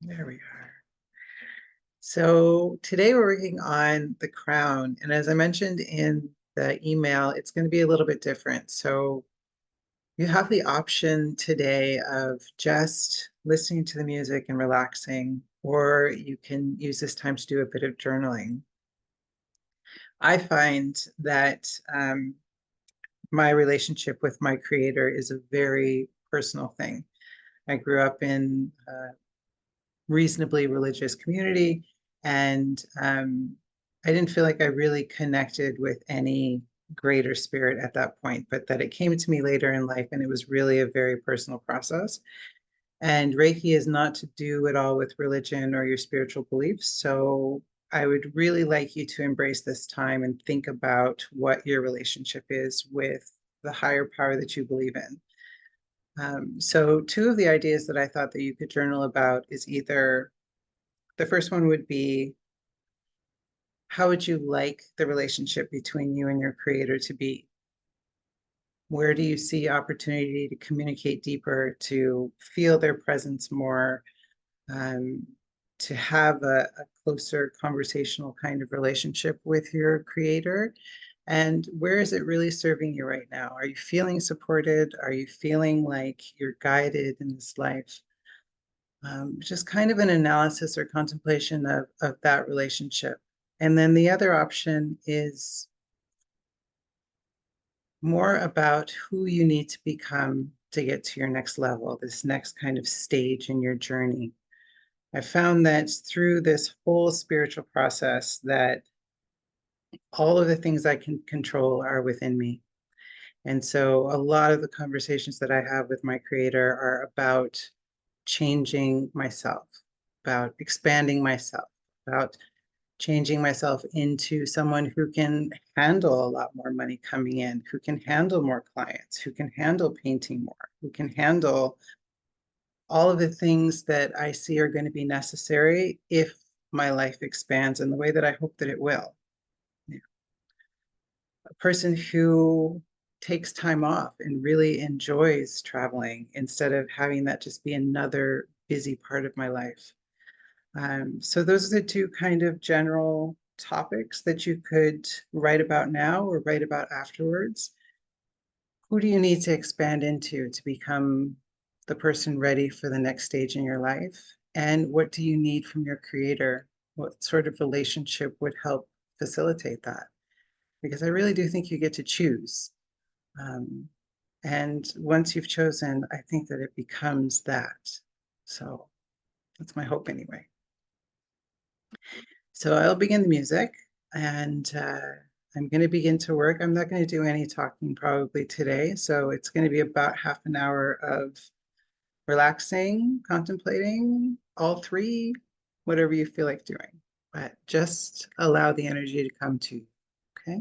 There we are. So today we're working on the crown. And as I mentioned in the email, it's going to be a little bit different. So you have the option today of just listening to the music and relaxing, or you can use this time to do a bit of journaling. I find that my relationship with my creator is a very personal thing. I grew up in reasonably religious community. And I didn't feel like I really connected with any greater spirit at that point, but that it came to me later in life and it was really a very personal process. And Reiki is not to do at all with religion or your spiritual beliefs. So I would really like you to embrace this time and think about what your relationship is with the higher power that you believe in. So two of the ideas that I thought that you could journal about is either the first one would be, how would you like the relationship between you and your creator to be? Where do you see opportunity to communicate deeper, to feel their presence more, um, to have a closer conversational kind of relationship with your creator? And where is it really serving you right now? Are you feeling supported? Are you feeling like you're guided in this life? Just kind of an analysis or contemplation of that relationship. And then the other option is more about who you need to become to get to your next level, this next kind of stage in your journey. I found that through this whole spiritual process that all of the things I can control are within me. And so a lot of the conversations that I have with my creator are about changing myself, about expanding myself, about changing myself into someone who can handle a lot more money coming in, who can handle more clients, who can handle painting more, who can handle all of the things that I see are going to be necessary if my life expands in the way that I hope that it will. A person who takes time off and really enjoys traveling instead of having that just be another busy part of my life. So those are the two kind of general topics that you could write about now or write about afterwards. Who do you need to expand into to become the person ready for the next stage in your life? And what do you need from your creator? What sort of relationship would help facilitate that? Because I really do think you get to choose. Um, and once you've chosen, I think that it becomes that. So that's my hope anyway. So I'll begin the music and I'm going to begin to work. I'm not going to do any talking probably today. So it's going to be about half an hour of relaxing, contemplating, all three, whatever you feel like doing. But just allow the energy to come to you. Okay.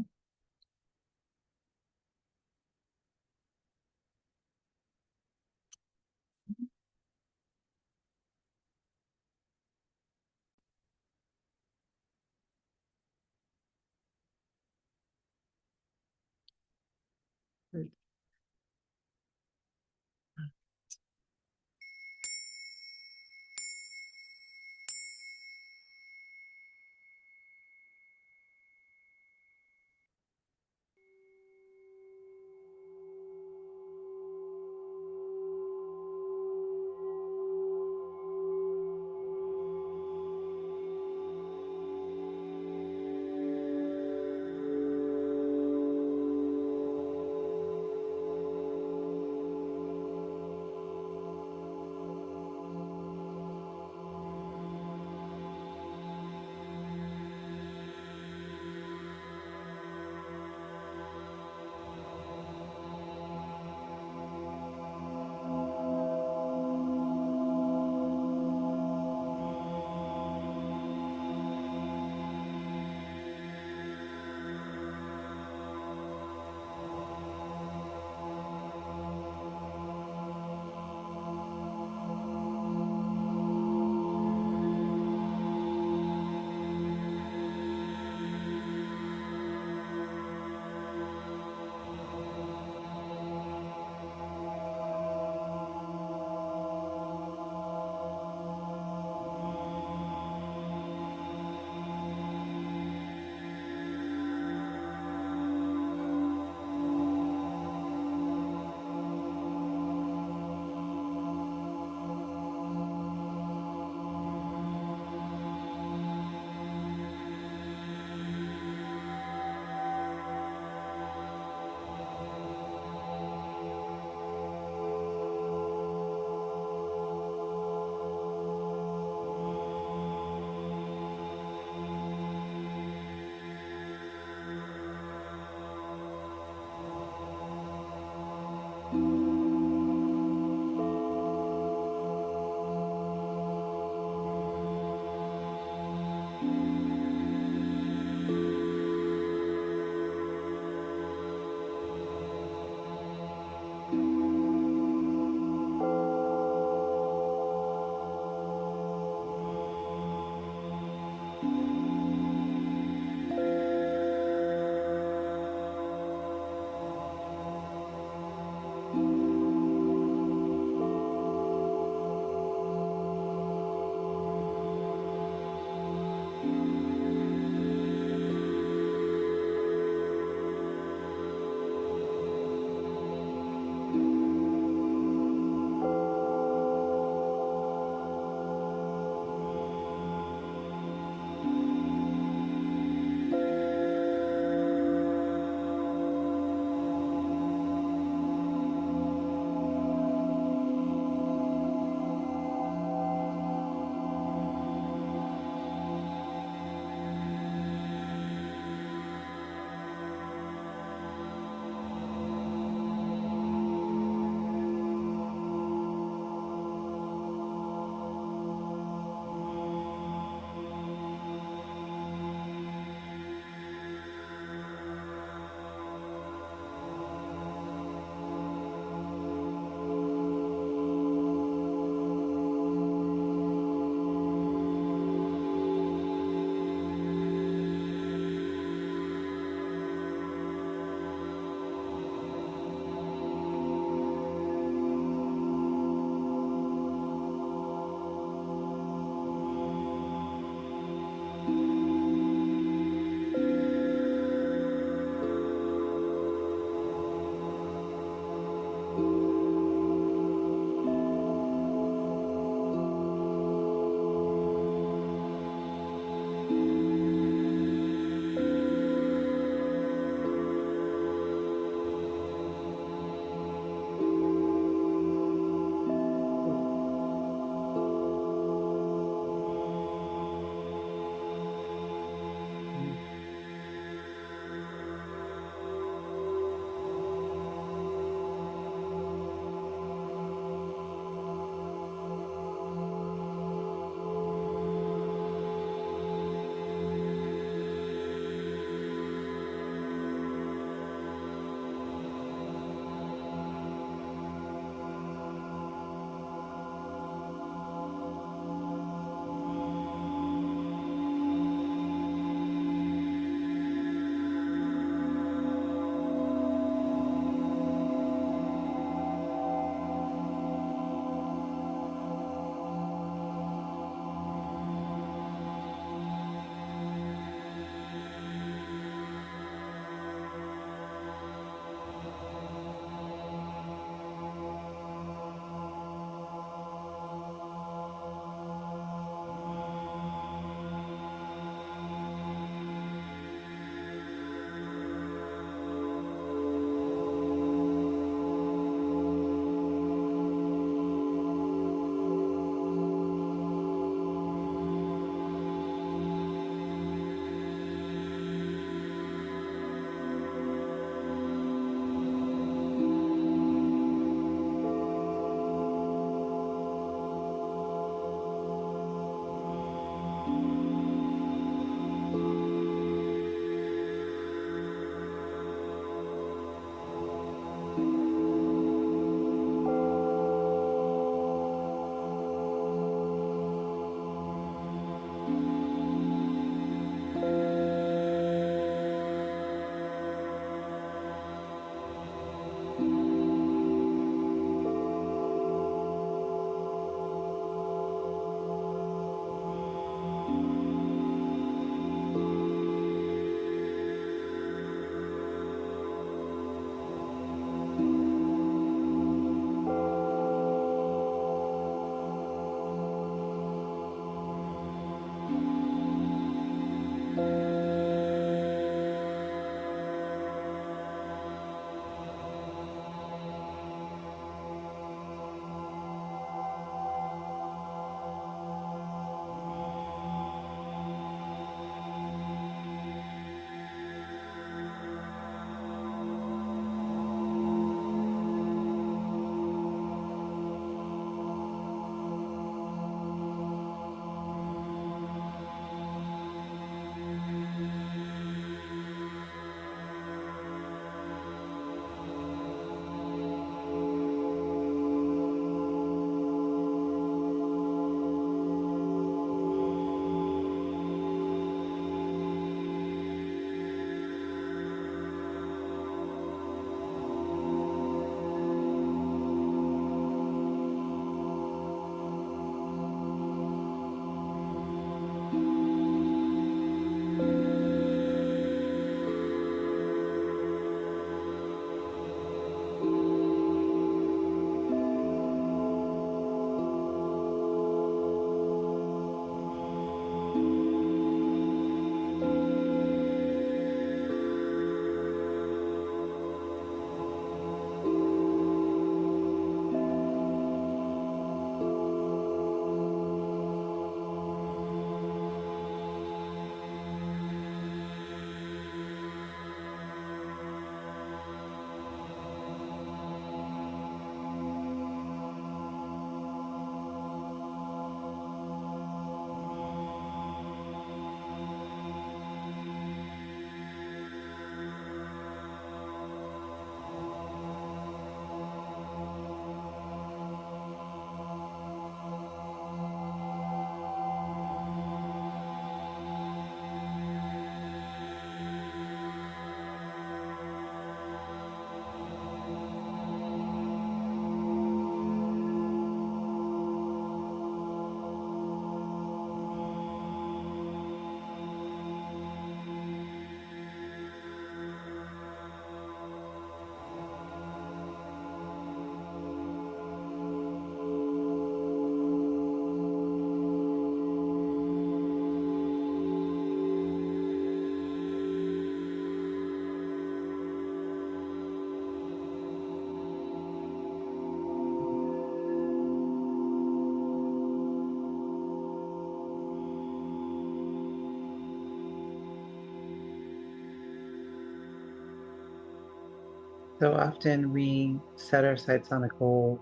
So often we set our sights on a goal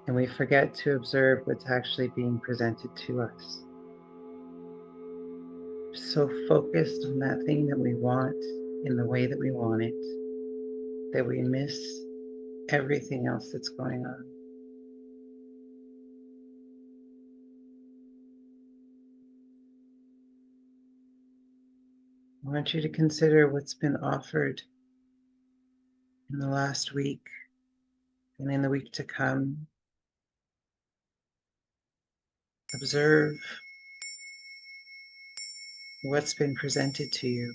and we forget to observe what's actually being presented to us. So focused on that thing that we want in the way that we want it, that we miss everything else that's going on. I want you to consider what's been offered in the last week and in the week to come. Observe what's been presented to you.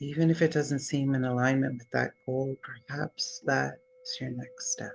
Even if it doesn't seem in alignment with that goal, perhaps that is your next step.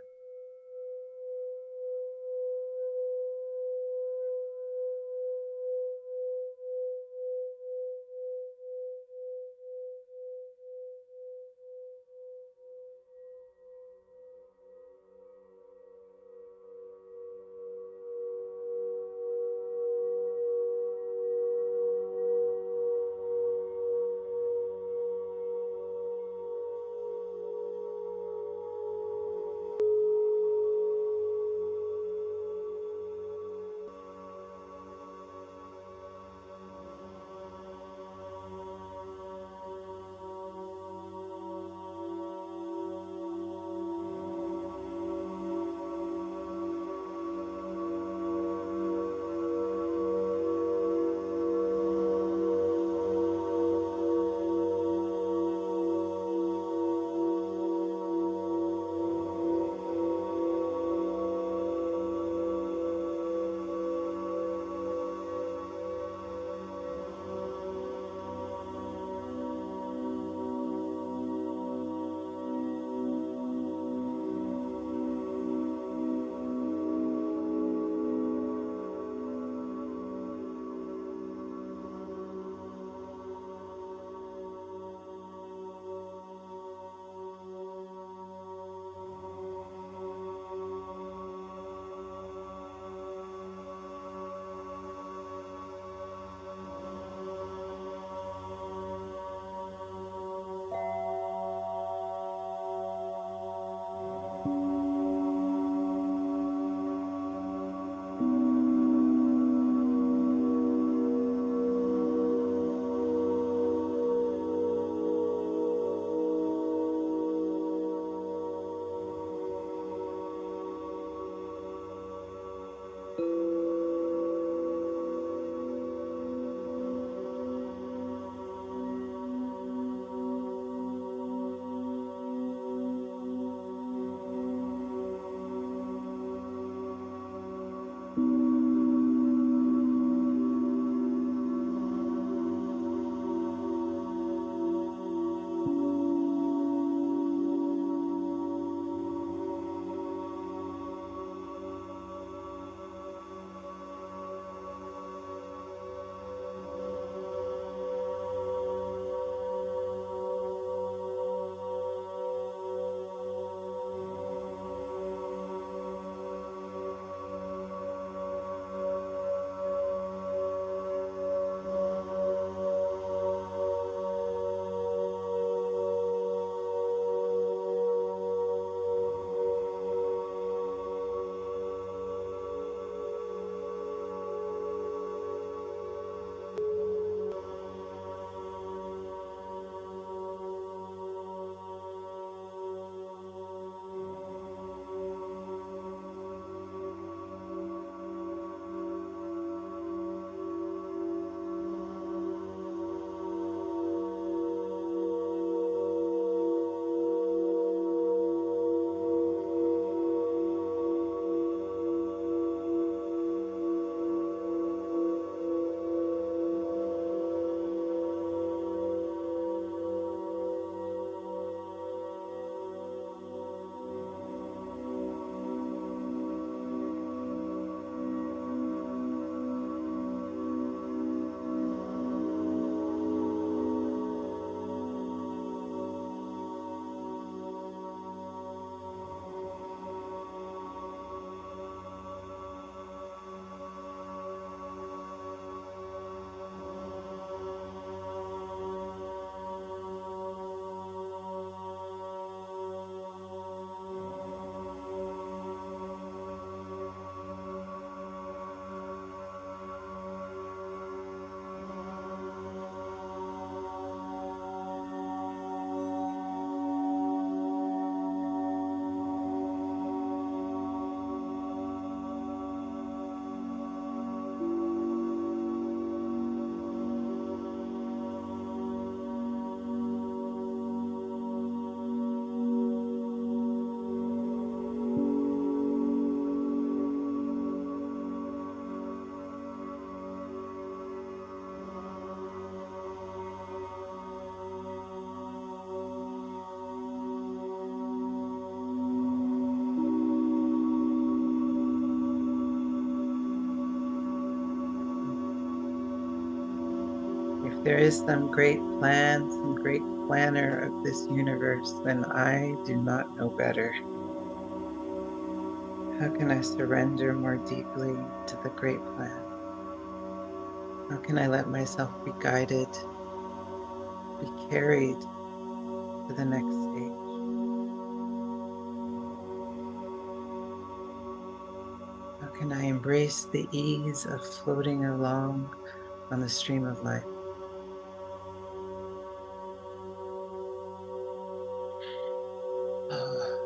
there is some great plan, some great planner of this universe, then I do not know better. How can I surrender more deeply to the great plan? How can I let myself be guided, be carried to the next stage? How can I embrace the ease of floating along on the stream of life? Ah,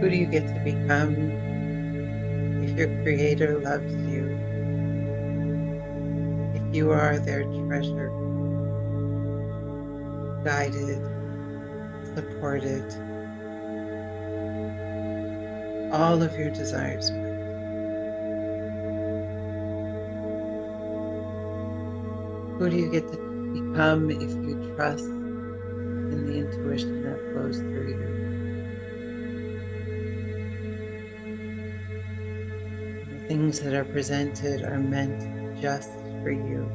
Who do you get to become if your creator loves you, if you are their treasure, guided, supported, all of your desires met? Who do you get to become if you trust in the intuition that flows through you? And the things that are presented are meant just for you.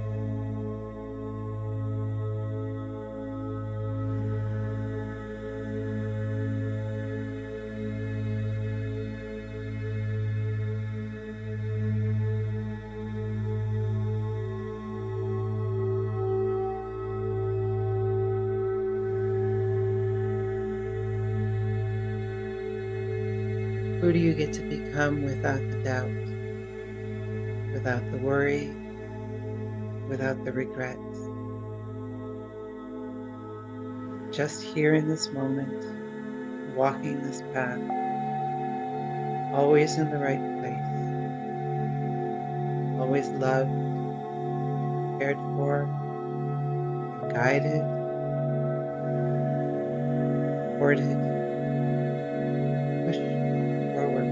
Who do you get to become without the doubt, without the worry, without the regrets? Just here in this moment, walking this path, always in the right place, always loved, cared for, and guided, supported, pushed forward.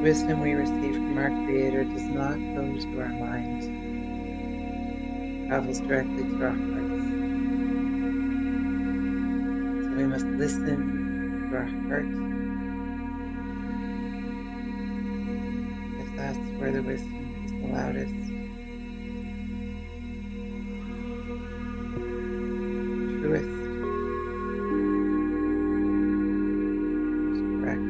wisdom we receive from our Creator does not go to our mind, it travels directly to our hearts. So we must listen to our heart, because that's where the wisdom is the loudest, truest, most correct.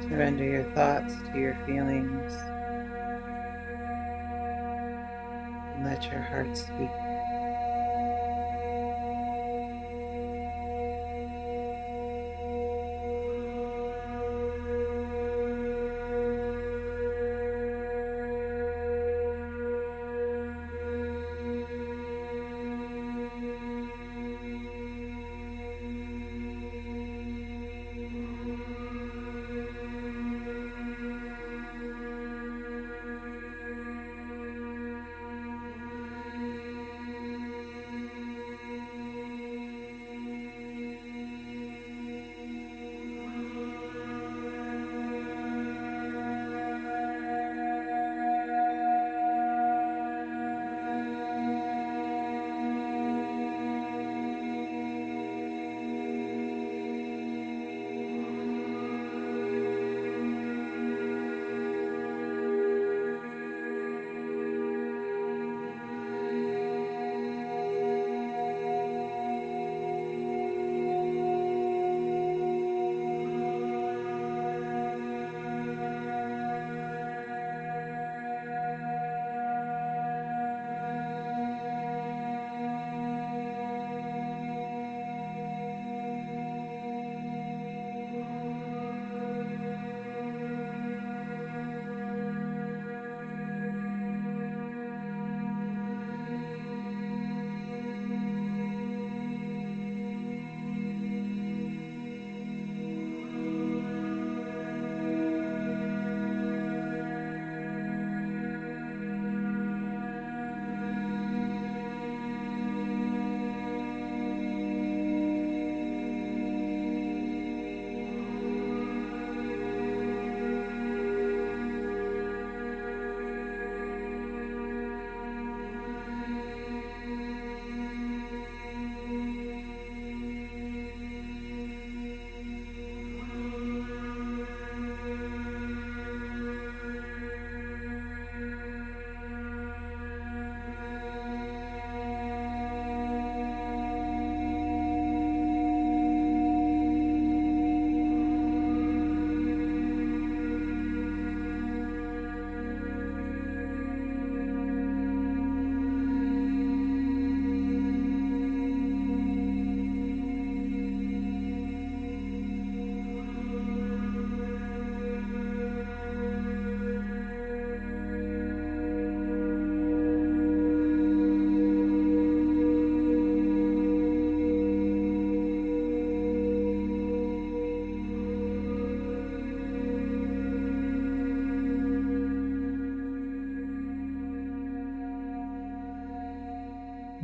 Surrender your thoughts to your feelings and let your heart speak.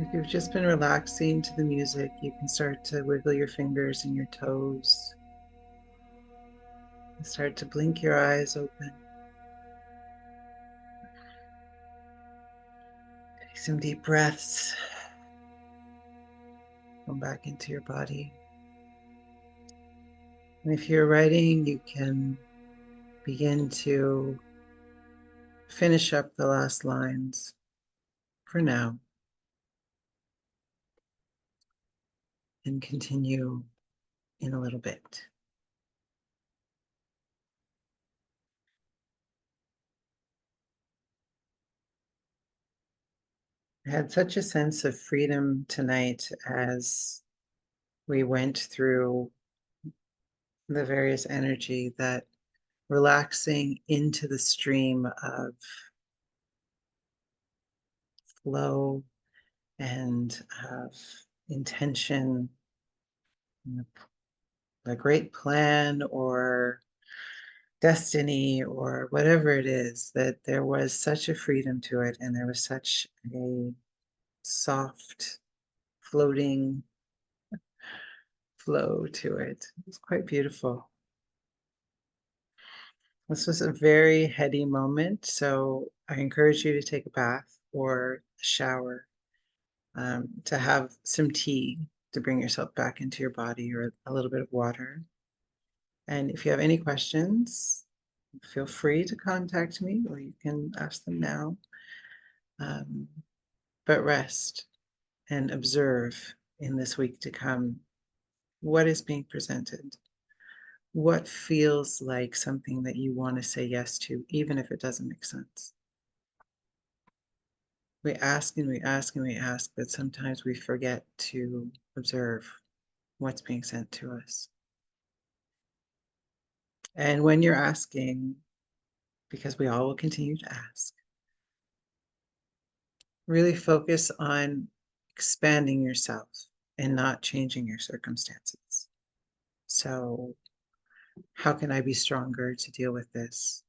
If you've just been relaxing to the music, you can start to wiggle your fingers and your toes and start to blink your eyes open. Take some deep breaths. Come back into your body. And if you're writing, you can begin to finish up the last lines for now and continue in a little bit. I had such a sense of freedom tonight as we went through the various energy, that relaxing into the stream of flow and of intention, a great plan or destiny or whatever it is, that there was such a freedom to it, and there was such a soft, floating flow to it. It's quite beautiful. This was a very heady moment, so I encourage you to take a bath or a shower, to have some tea to bring yourself back into your body or a little bit of water. And if you have any questions, feel free to contact me or you can ask them now. Um, but rest and observe in this week to come what is being presented, what feels like something that you want to say yes to, even if it doesn't make sense. We ask and we ask and we ask, but sometimes we forget to observe what's being sent to us. And when you're asking, because we all will continue to ask, really focus on expanding yourself and not changing your circumstances. So, how can I be stronger to deal with this?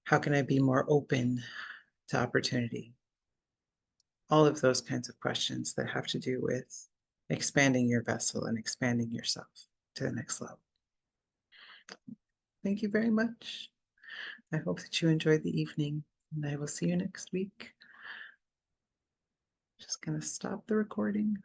How can I be more open to opportunity? All of those kinds of questions that have to do with expanding your vessel and expanding yourself to the next level. Thank you very much. I hope that you enjoyed the evening, and I will see you next week. Just going to stop the recording.